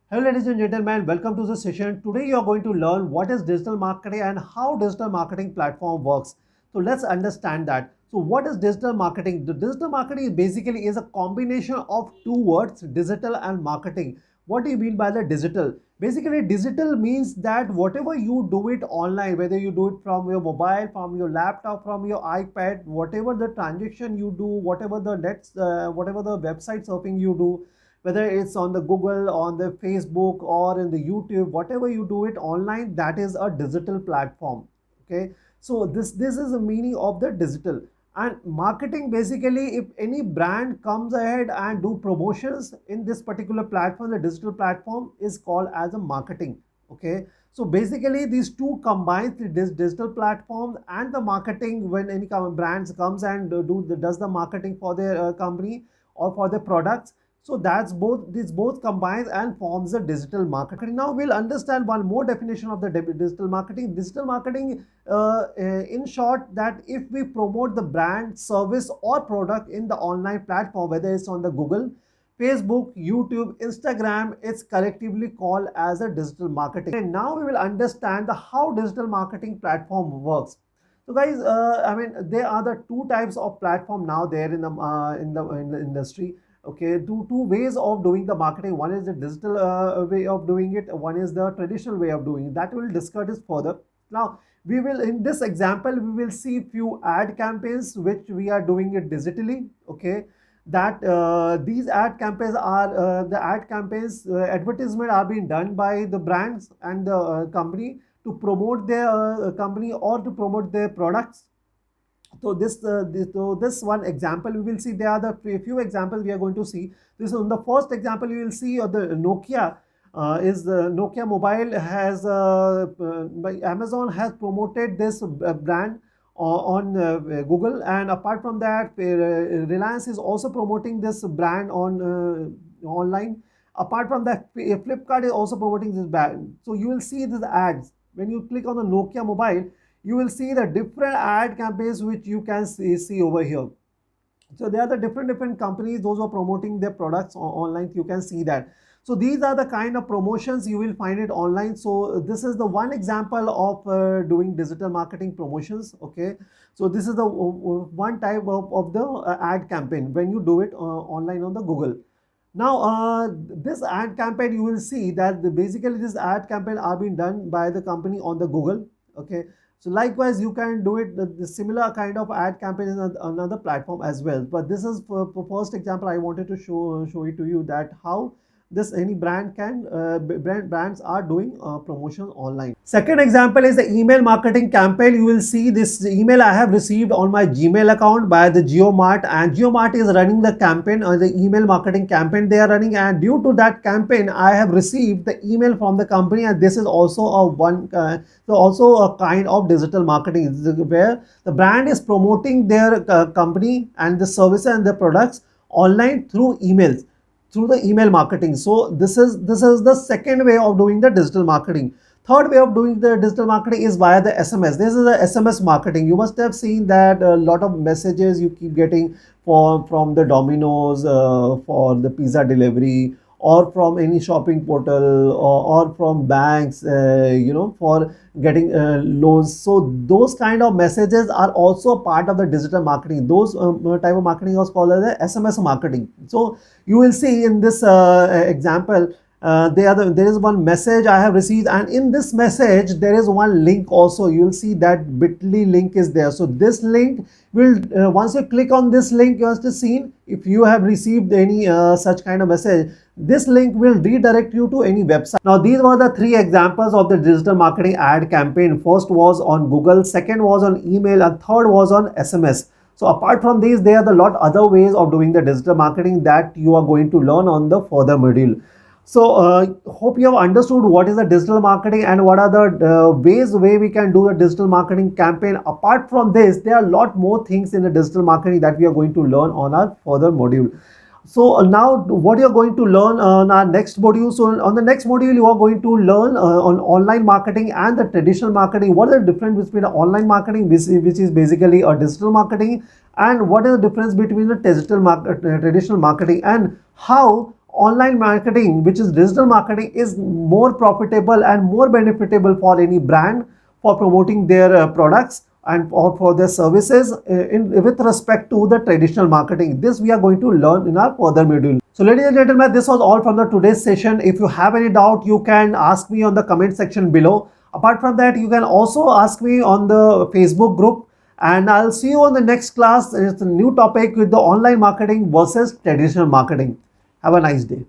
Hello ladies and gentlemen, welcome to the session. Today you are going to learn what is digital marketing and how digital marketing platform works. So let's understand that. So what is digital marketing? The digital marketing basically is a combination of two words, digital and marketing. What do you mean by the digital? Basically digital means that whatever you do it online, whether you do it from your mobile, from your laptop, from your iPad, whatever the transaction you do, whatever the website surfing you do, whether it's on the Google, on the Facebook, or in the YouTube, whatever you do it online, that is a digital platform. Okay, so this is the meaning of the digital. And marketing, basically, if any brand comes ahead and do promotions in this particular platform, the digital platform is called as a marketing. Okay, so basically these two combines, this digital platform and the marketing. When any brands comes and does the marketing for their company or for their products, so that's both, this both combines and forms a digital marketing. Now we'll understand one more definition of the digital marketing. Digital marketing, in short, that if we promote the brand, service or product in the online platform, whether it's on the Google, Facebook, YouTube, Instagram, it's collectively called as a digital marketing. And now we will understand the how digital marketing platform works. So guys, I mean, there are the two types of platform now there in the industry. Okay, two ways of doing the marketing. One is the digital way of doing it. One is the traditional way of doing it. That we will discuss this further. Now, we will, in this example, we will see few ad campaigns which we are doing it digitally. Okay, that these ad campaigns are the ad campaigns, advertisement are being done by the brands and the company to promote their company or to promote their products. So this one example we will see. There are the few examples we are going to see. This on the first example you will see the Nokia. Is Nokia mobile has by Amazon has promoted this brand on Google, and apart from that, Reliance is also promoting this brand on online. Apart from that, Flipkart is also promoting this brand. So you will see these ads when you click on the Nokia mobile. You will see the different ad campaigns which you can see over here. So there are the different companies, those who are promoting their products online. You can see that. So these are the kind of promotions you will find it online. So this is the one example of doing digital marketing promotions. Okay, so this is the one type of the ad campaign when you do it online on the Google. Now this ad campaign, you will see that basically this ad campaign are being done by the company on the Google. Okay, so likewise you can do it the similar kind of ad campaign in another platform as well. But this is for first example I wanted to show it to you that how this any brand can brands are doing promotion online. Second example is the email marketing campaign. You will see this email I have received on my Gmail account by the JioMart, and JioMart is running the campaign or the email marketing campaign they are running, and due to that campaign I have received the email from the company, and this is also a one so also a kind of digital marketing where the brand is promoting their company and the services and the products online through emails, through the email marketing. So this is the second way of doing the digital marketing. Third way of doing the digital marketing is via the SMS. This is the SMS marketing. You must have seen that a lot of messages you keep getting from the Domino's for the pizza delivery, or from any shopping portal, or from banks, for getting loans. So those kind of messages are also part of the digital marketing. Those type of marketing is called as the SMS marketing. So you will see in this example, there is one message I have received, and in this message there is one link also. You will see that bit.ly link is there. So this link will once you click on this link, you have to see if you have received any such kind of message, this link will redirect you to any website. Now these were the three examples of the digital marketing ad campaign. First was on Google, second was on email, and third was on SMS. So apart from these, there are a lot other ways of doing the digital marketing that you are going to learn on the further module. So hope you have understood what is the digital marketing and what are the way we can do a digital marketing campaign. Apart from this, there are a lot more things in the digital marketing that we are going to learn on our further module. So now what you are going to learn on our next module. So on the next module, you are going to learn on online marketing and the traditional marketing. What is the difference between the online marketing, which is basically a digital marketing, and what is the difference between the traditional marketing, and how online marketing, which is digital marketing, is more profitable and more benefitable for any brand for promoting their products and or for their services with respect to the traditional marketing. This we are going to learn in our further module. So ladies and gentlemen, this was all from the today's session. If you have any doubt, you can ask me on the comment section below. Apart from that, you can also ask me on the Facebook group, and I'll see you on the next class. It's a new topic with the online marketing versus traditional marketing. Have a nice day.